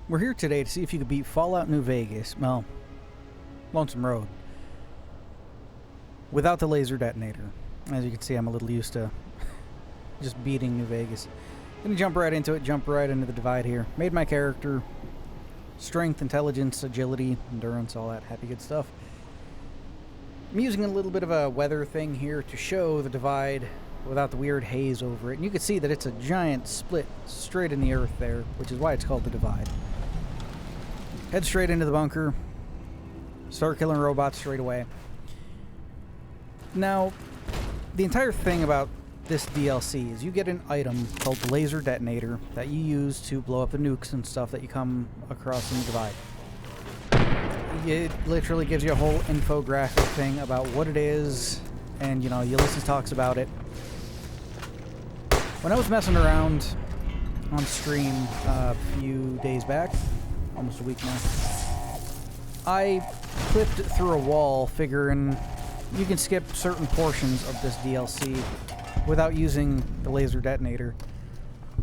We're here today to see if you could beat Fallout New Vegas, well, Lonesome Road, without the Laser Detonator. As you can see, I'm a little used to just beating New Vegas. Gonna jump right into it, jump right into the divide here. Made my character. Strength, intelligence, agility, endurance, all that happy good stuff. I'm using a little bit of a weather thing here to show the divide without the weird haze over it. And you can see that it's a giant split straight in the earth there, which is why it's called the divide. Head straight into the bunker. Start killing robots straight away. Now, the entire thing about this DLC is you get an item called the Laser Detonator that you use to blow up the nukes and stuff that you come across in the divide. It literally gives you a whole infographic thing about what it is, and you know, Ulysses talks about it. When I was messing around on stream a few days back, almost a week now, I clipped through a wall figuring you can skip certain portions of this DLC without using the Laser Detonator.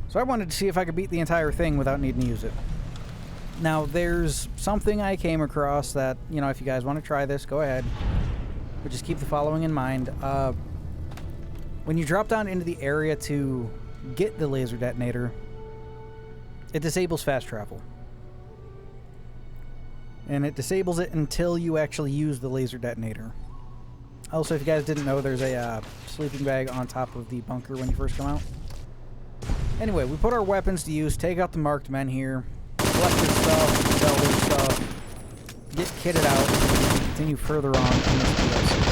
So I wanted to see if I could beat the entire thing without needing to use it. Now, there's something I came across that, you know, if you guys want to try this, go ahead. But just keep the following in mind. When you drop down into the area to get the Laser Detonator, it disables fast travel. And it disables it until you actually use the Laser Detonator. Also, if you guys didn't know, there's a sleeping bag on top of the bunker when you first come out. Anyway, we put our weapons to use, take out the marked men here, collect their stuff, sell their stuff, get kitted out, and continue further on in this DLC.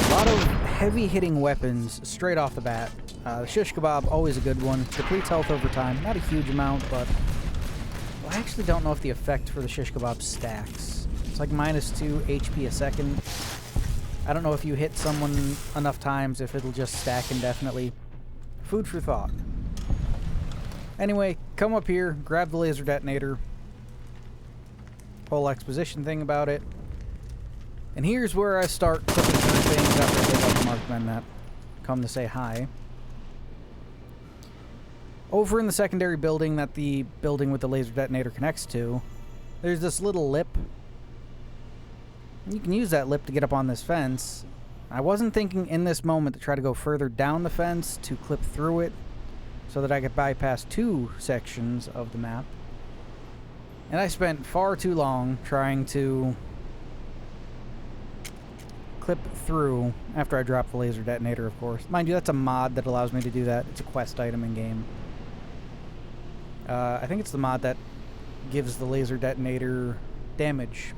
A lot of heavy-hitting weapons straight off the bat. The shish kebab, always a good one. Depletes health over time. Not a huge amount, but well, I actually don't know if the effect for the shish kebab stacks. It's like -2 HP a second. I don't know if you hit someone enough times if it'll just stack indefinitely. Food for thought. Anyway, come up here, grab the Laser Detonator. Whole exposition thing about it. And here's where I start clicking through things after I take out the marked men that come to say hi. Over in the secondary building that the building with the Laser Detonator connects to, there's this little lip. You can use that lip to get up on this fence. I wasn't thinking in this moment to try to go further down the fence to clip through it so that I could bypass 2 sections of the map. And I spent far too long trying to clip through after I dropped the Laser Detonator, of course. Mind you, that's a mod that allows me to do that. It's a quest item in-game. I think it's the mod that gives the Laser Detonator damage.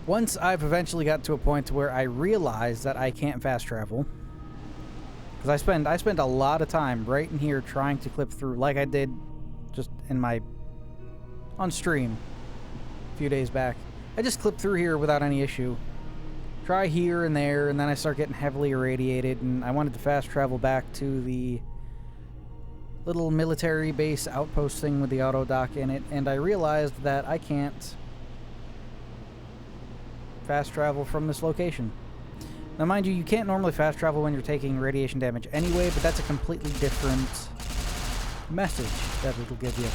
Once I've eventually got to a point where I realize that I can't fast travel, because I spend a lot of time right in here trying to clip through, like I did just on stream a few days back. I just clipped through here without any issue. Try here and there, and then I start getting heavily irradiated, and I wanted to fast travel back to the little military base outpost thing with the auto dock in it, and I realized that I can't fast travel from this location. Now mind you, you can't normally fast travel when you're taking radiation damage anyway, but that's a completely different message that it'll give you.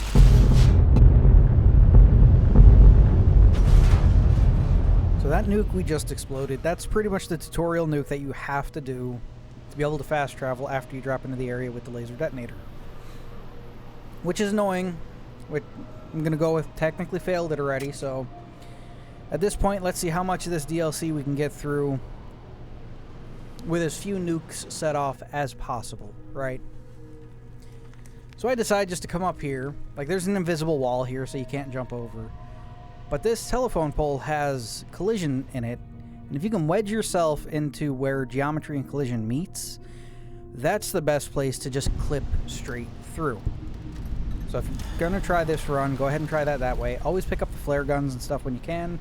So that nuke we just exploded, that's pretty much the tutorial nuke that you have to do to be able to fast travel after you drop into the area with the Laser Detonator. Which is annoying, which I'm going to go with technically failed it already, so at this point, let's see how much of this DLC we can get through with as few nukes set off as possible, right? So I decide just to come up here. Like, there's an invisible wall here, so you can't jump over. But this telephone pole has collision in it, and if you can wedge yourself into where geometry and collision meets, that's the best place to just clip straight through. So if you're going to try this run, go ahead and try that way. Always pick up the flare guns and stuff when you can.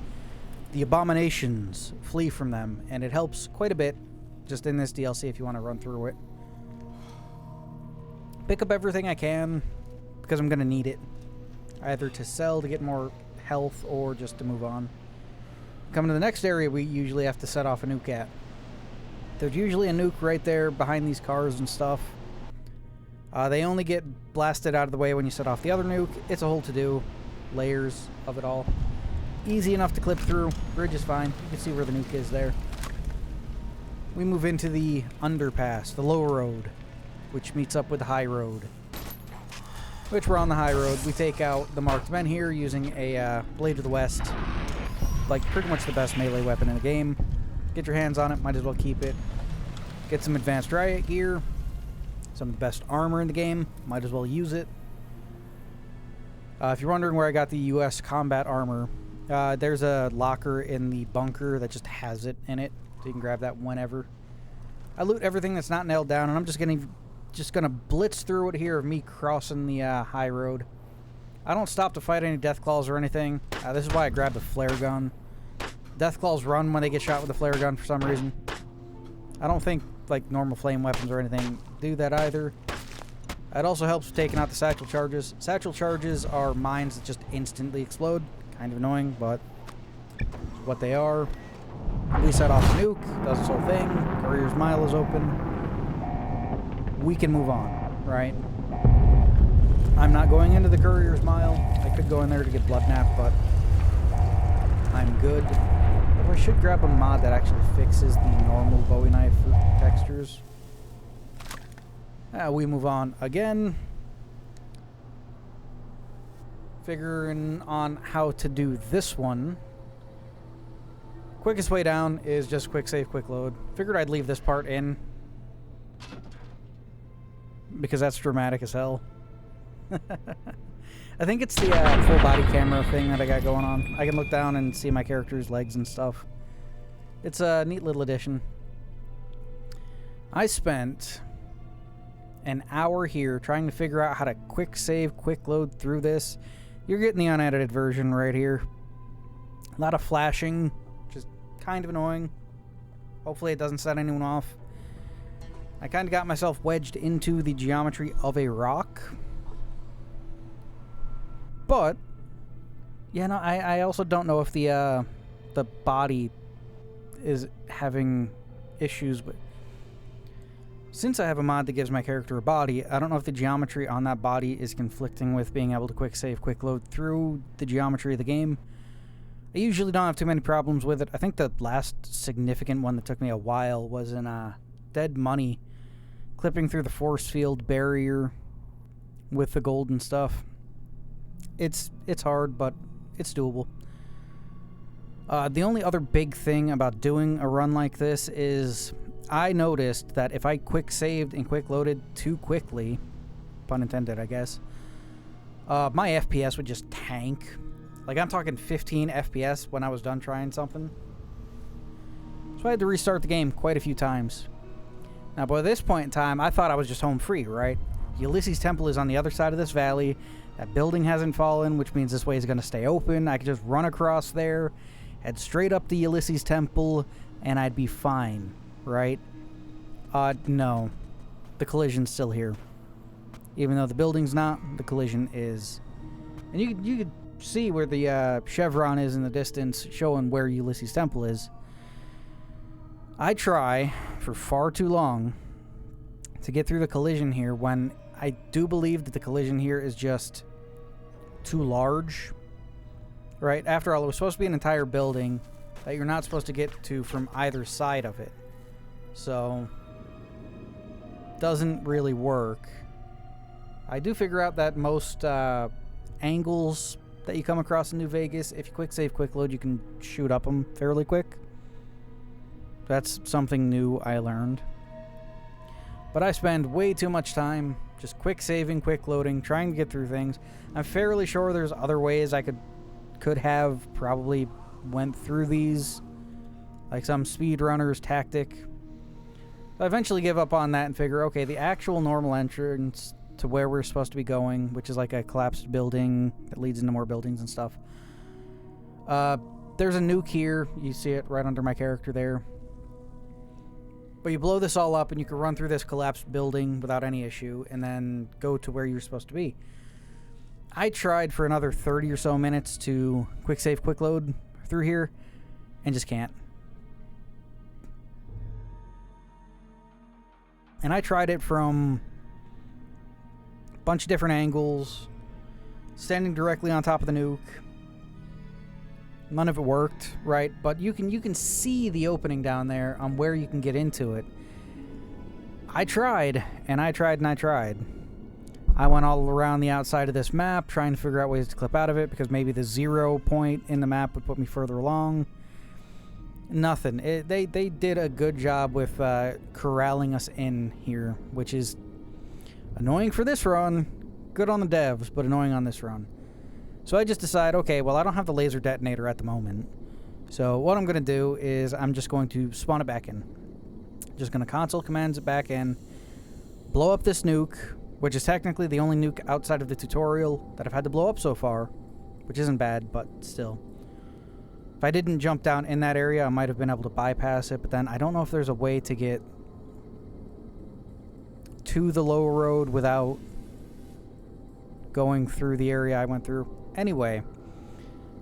The abominations, flee from them, and it helps quite a bit just in this DLC if you want to run through it. Pick up everything I can because I'm going to need it, either to sell to get more health or just to move on. Coming to the next area we usually have to set off a nuke at. There's usually a nuke right there behind these cars and stuff. They only get blasted out of the way when you set off the other nuke. It's a whole to-do. Layers of it all. Easy enough to clip through. Bridge is fine. You can see where the nuke is there. We move into the underpass, the low road, which meets up with the high road. Which we're on the high road. We take out the marked men here using a Blade of the West. Like, pretty much the best melee weapon in the game. Get your hands on it. Might as well keep it. Get some advanced riot gear. Some of the best armor in the game. Might as well use it. If you're wondering where I got the US combat armor, there's a locker in the bunker that just has it in it. So you can grab that whenever. I loot everything that's not nailed down, and I'm just gonna blitz through it here of me crossing the high road. I don't stop to fight any Deathclaws or anything. This is why I grabbed the flare gun. Deathclaws run when they get shot with a flare gun for some reason. I don't think like normal flame weapons or anything do that either. It also helps with taking out the satchel charges. Satchel charges are mines that just instantly explode. Kind of annoying, but what they are. We set off the nuke, does its whole thing. Courier's Mile is open. We can move on, right? I'm not going into the Courier's Mile. I could go in there to get Blood Nap, but I'm good. Although I should grab a mod that actually fixes the normal Bowie knife textures. We move on again. Figuring on how to do this one. Quickest way down is just quick save, quick load. Figured I'd leave this part in because that's dramatic as hell. I think it's the full body camera thing that I got going on. I can look down and see my character's legs and stuff. It's a neat little addition. I spent an hour here trying to figure out how to quick save, quick load through this. You're getting the unedited version right here. A lot of flashing, just kind of annoying. Hopefully it doesn't set anyone off. I kind of got myself wedged into the geometry of a rock. But, yeah, no, I also don't know if the body is having issues with... Since I have a mod that gives my character a body, I don't know if the geometry on that body is conflicting with being able to quick save, quick load through the geometry of the game. I usually don't have too many problems with it. I think the last significant one that took me a while was in Dead Money, clipping through the force field barrier with the gold and stuff. It's hard, but it's doable. The only other big thing about doing a run like this is I noticed that if I quick saved and quick loaded too quickly, pun intended, I guess, my FPS would just tank. Like, I'm talking 15 FPS when I was done trying something. So I had to restart the game quite a few times. Now, by this point in time, I thought I was just home free, right? Ulysses Temple is on the other side of this valley. That building hasn't fallen, which means this way is going to stay open. I could just run across there, head straight up to Ulysses Temple, and I'd be fine, right? No. The collision's still here. Even though the building's not, the collision is. And you could see where the chevron is in the distance, showing where Ulysses Temple is. I try for far too long to get through the collision here when I do believe that the collision here is just too large. Right? After all, it was supposed to be an entire building that you're not supposed to get to from either side of it. So, doesn't really work. I do figure out that most angles that you come across in New Vegas, if you quick save, quick load, you can shoot up them fairly quick. That's something new I learned. But I spend way too much time just quick saving, quick loading, trying to get through things. I'm fairly sure there's other ways I could have probably went through these, like some speedrunner's tactic. So I eventually give up on that and figure, okay, the actual normal entrance to where we're supposed to be going, which is like a collapsed building that leads into more buildings and stuff. There's a nuke here. You see it right under my character there. But you blow this all up and you can run through this collapsed building without any issue and then go to where you're supposed to be. I tried for another 30 or so minutes to quick save, quick load through here and just can't. And I tried it from bunch of different angles, standing directly on top of the nuke. None of it worked, right? But you can see the opening down there on where you can get into it. I tried, and I tried, and I tried. I went all around the outside of this map trying to figure out ways to clip out of it because maybe the 0 point in the map would put me further along. Nothing. They did a good job with corralling us in here, which is annoying for this run. Good on the devs, but annoying on this run. So I just decide, okay, well, I don't have the laser detonator at the moment. So what I'm going to do is I'm just going to spawn it back in. Just going to console commands it back in. Blow up this nuke, which is technically the only nuke outside of the tutorial that I've had to blow up so far. Which isn't bad, but still. If I didn't jump down in that area, I might have been able to bypass it. But then I don't know if there's a way to get to the lower road without going through the area I went through. Anyway,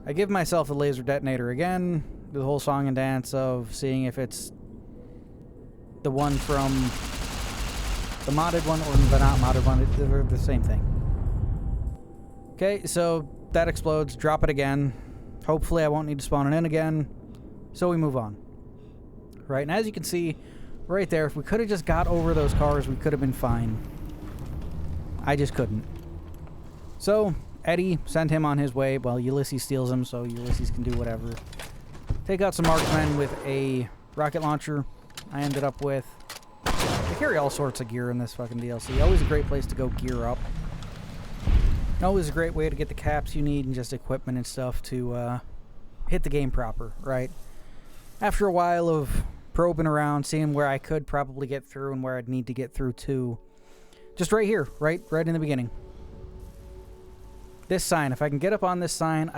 I give myself the laser detonator again. Do the whole song and dance of seeing if it's the one from the modded one or the not modded one. They're the same thing. Okay, so that explodes. Drop it again. Hopefully I won't need to spawn it in again. So we move on. Right, and as you can see, right there, if we could have just got over those cars, we could have been fine. I just couldn't. So, Eddie, send him on his way. Well, Ulysses steals him, so Ulysses can do whatever. Take out some marksmen with a rocket launcher. I ended up with... They carry all sorts of gear in this fucking DLC. Always a great place to go gear up. Always a great way to get the caps you need and just equipment and stuff to hit the game proper, right? After a while of probing around, seeing where I could probably get through and where I'd need to get through to. Just right here, right in the beginning. This sign, if I can get up on this sign,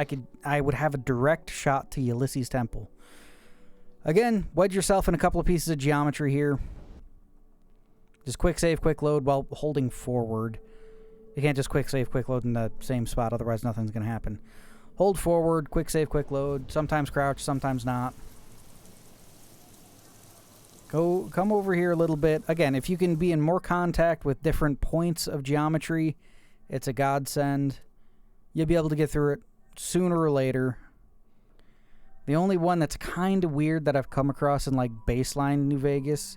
I would have a direct shot to Ulysses' temple. Again, wedge yourself in a couple of pieces of geometry here. Just quick save, quick load while holding forward. You can't just quick save, quick load in the same spot, otherwise nothing's going to happen. Hold forward, quick save, quick load. Sometimes crouch, sometimes not. Come over here a little bit. Again, if you can be in more contact with different points of geometry, it's a godsend. You'll be able to get through it sooner or later. The only one that's kind of weird that I've come across in, like, baseline New Vegas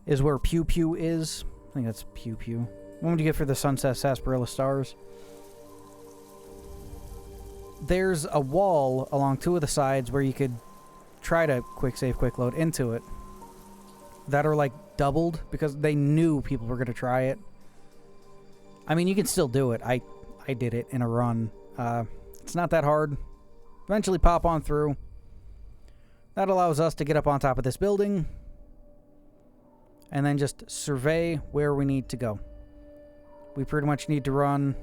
is where Pew Pew is. I think that's Pew Pew. What would you get for the Sunset Sarsaparilla Stars? There's a wall along two of the sides where you could try to quick save, quick load into it. That are, like, doubled because they knew people were going to try it. I mean, you can still do it. I did it in a run. It's not that hard. Eventually pop on through. That allows us to get up on top of this building. And then just survey where we need to go. We pretty much need to run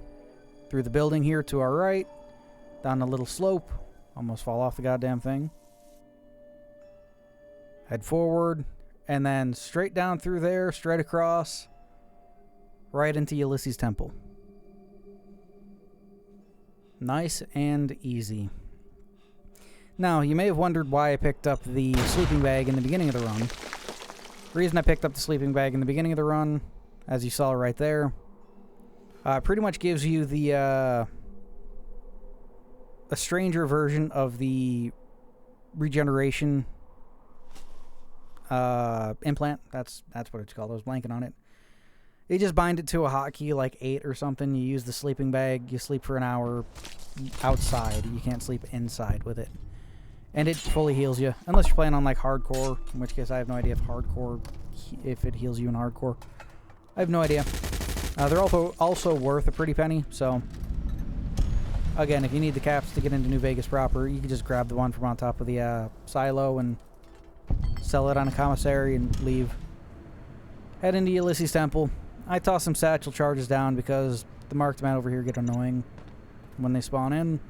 through the building here to our right. Down a little slope. Almost fall off the goddamn thing. Head forward. And then straight down through there. Straight across. Right into Ulysses' temple. Nice and easy. Now, you may have wondered why I picked up the sleeping bag in the beginning of the run. The reason I picked up the sleeping bag in the beginning of the run, as you saw right there, pretty much gives you the a stranger version of the regeneration implant. That's what it's called. I was blanking on it. You just bind it to a hotkey like 8 or something. You use the sleeping bag. You sleep for an hour outside. You can't sleep inside with it. And it fully heals you. Unless you're playing on like hardcore. In which case I have no idea if it heals you in hardcore. I have no idea. They're also worth a pretty penny. So, again, if you need the caps to get into New Vegas proper, you can just grab the one from on top of the silo and sell it on a commissary and leave. Head into Ulysses' temple. I toss some satchel charges down because the marked men over here get annoying when they spawn in.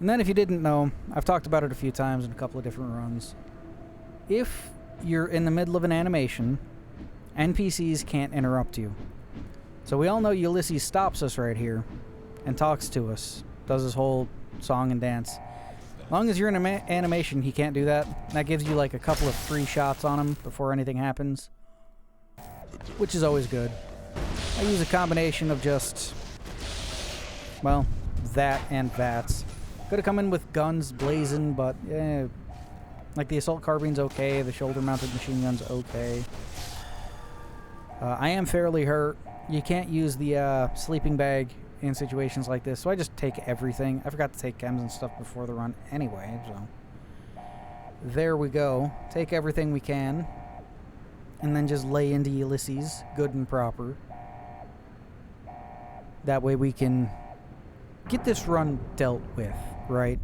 And then if you didn't know, I've talked about it a few times in a couple of different runs. If you're in the middle of an animation, NPCs can't interrupt you. So we all know Ulysses stops us right here and talks to us. Does his whole song and dance. As long as you're in an animation, he can't do that. That gives you like a couple of free shots on him before anything happens. Which is always good. I use a combination of just, well, that and VATS. Could have come in with guns blazing, but like the assault carbine's okay, the shoulder-mounted machine gun's okay. I am fairly hurt. You can't use the sleeping bag in situations like this, so I just take everything. I forgot to take chems and stuff before the run anyway, so there we go. Take everything we can, and then just lay into Ulysses, good and proper. That way we can get this run dealt with, right?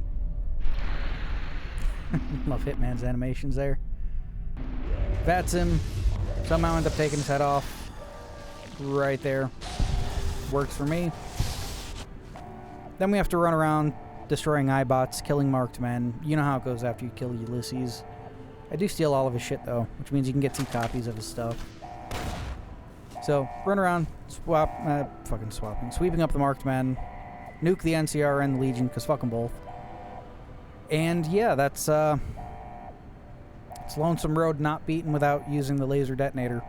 Love Hitman's animations there. Vats him. Somehow end up taking his head off. Right there. Works for me. Then we have to run around destroying iBots, killing marked men. You know how it goes after you kill Ulysses. I do steal all of his shit though, which means you can get 2 copies of his stuff. So, run around, sweeping up the marked men, nuke the NCR and the Legion, because fuck them both. And yeah, that's it's Lonesome Road not beaten without using the Laser Detonator.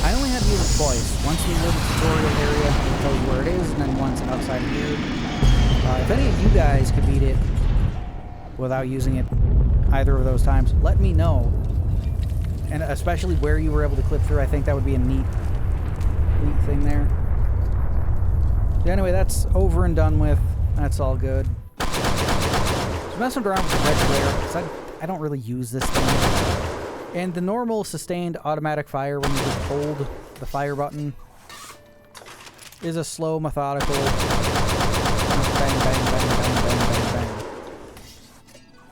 I only had to use it twice. Once we were in the tutorial area, I'll tell you where it is, and then once outside of here. If any of you guys could beat it without using it either of those times, let me know. And especially where you were able to clip through, I think that would be a neat thing there. So anyway, that's over and done with. That's all good. So messing around with the red glare, because I don't really use this thing. And the normal sustained automatic fire when you just hold the fire button is a slow, methodical bang, bang, bang, bang, bang, bang,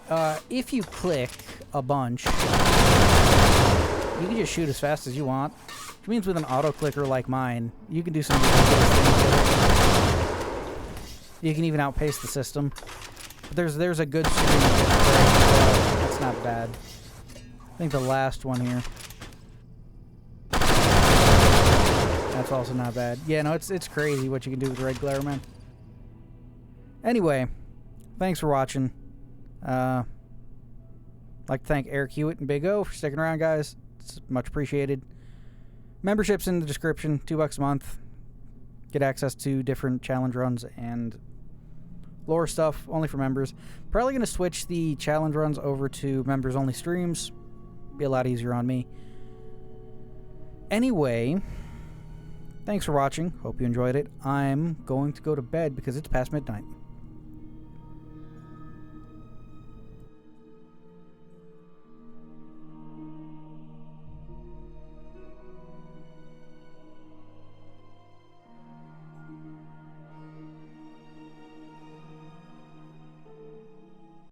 bang. If you click a bunch, you can just shoot as fast as you want. Which means with an auto clicker like mine, you can do some ridiculous things with it. You can even outpace the system. But there's a good stream of it. That's not bad. I think the last one here. That's also not bad. Yeah, no, it's crazy what you can do with red glare, man. Anyway, thanks for watching. Like to thank Eric Hewitt and Big O for sticking around, guys. It's much appreciated. Membership's in the description. $2 a month. Get access to different challenge runs and lore stuff only for members. Probably going to switch the challenge runs over to members only streams. Be a lot easier on me. Anyway, thanks for watching. Hope you enjoyed it. I'm going to go to bed because it's past midnight.